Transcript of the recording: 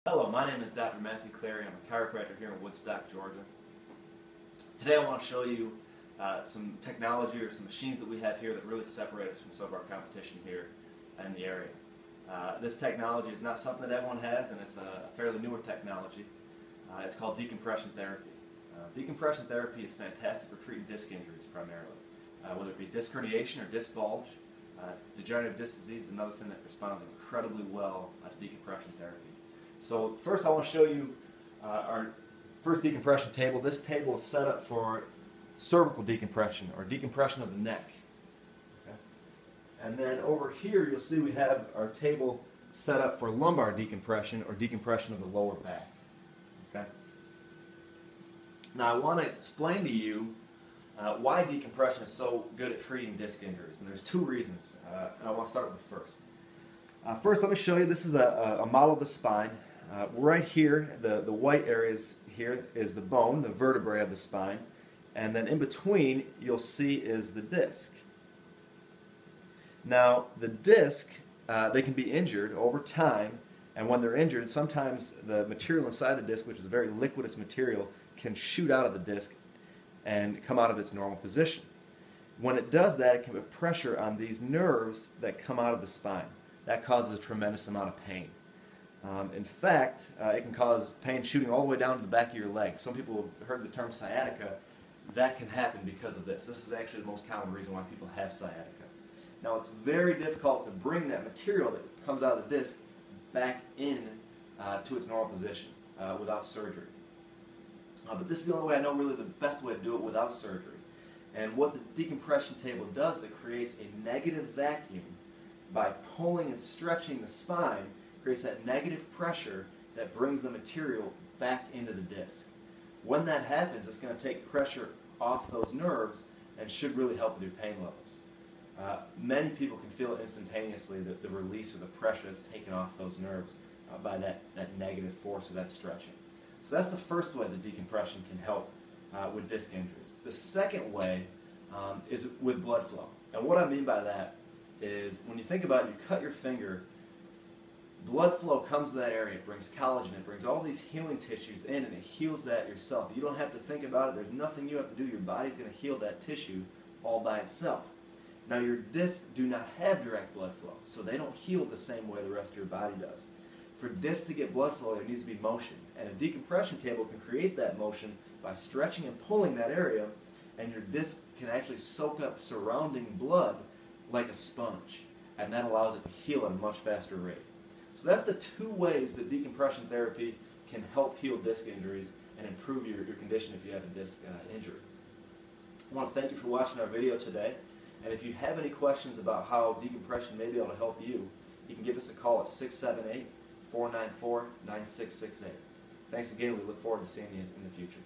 Hello, my name is Dr. Matthew Cleary. I'm a chiropractor here in Woodstock, Georgia. Today I want to show you some technology or some machines that we have here that really separate us from some of our competition here in the area. This technology is not something that everyone has, and it's a fairly newer technology. It's called decompression therapy. Decompression therapy is fantastic for treating disc injuries primarily, whether it be disc herniation or disc bulge. Degenerative disc disease is another thing that responds incredibly well to decompression therapy. So first I want to show you our first decompression table. This table is set up for cervical decompression or decompression of the neck. Okay? And then over here you'll see we have our table set up for lumbar decompression or decompression of the lower back. Okay? Now I want to explain to you why decompression is so good at treating disc injuries. And there's two reasons. And I want to start with the first. First, let me show you, this is a model of the spine. Right here, the white areas here is the bone, the vertebrae of the spine, and then in between you'll see is the disc. Now the disc, they can be injured over time, and when they're injured, sometimes the material inside the disc, which is a very liquidous material, can shoot out of the disc and come out of its normal position. When it does that, it can put pressure on these nerves that come out of the spine. That causes a tremendous amount of pain. In fact, it can cause pain shooting all the way down to the back of your leg. Some people have heard the term sciatica. That can happen because of this. This is actually the most common reason why people have sciatica. Now, it's very difficult to bring that material that comes out of the disc back in to its normal position without surgery. But this is the only way I know really the best way to do it without surgery. And what the decompression table does, it creates a negative vacuum. By pulling and stretching the spine, creates that negative pressure that brings the material back into the disc. When that happens, it's going to take pressure off those nerves and should really help with your pain levels. Many people can feel instantaneously the release or the pressure that's taken off those nerves by that negative force or that stretching. So that's the first way that decompression can help with disc injuries. The second way is with blood flow. And what I mean by that is when you think about it, you cut your finger, blood flow comes to that area, it brings collagen, it brings all these healing tissues in, and it heals that yourself. You don't have to think about it, there's nothing you have to do, your body's going to heal that tissue all by itself. Now your discs do not have direct blood flow, so they don't heal the same way the rest of your body does. For discs to get blood flow, there needs to be motion, and a decompression table can create that motion by stretching and pulling that area, and your disc can actually soak up surrounding blood like a sponge, and that allows it to heal at a much faster rate. So that's the two ways that decompression therapy can help heal disc injuries and improve your condition if you have a disc injury. I want to thank you for watching our video today, and if you have any questions about how decompression may be able to help you, you can give us a call at 678-494-9668. Thanks again, we look forward to seeing you in the future.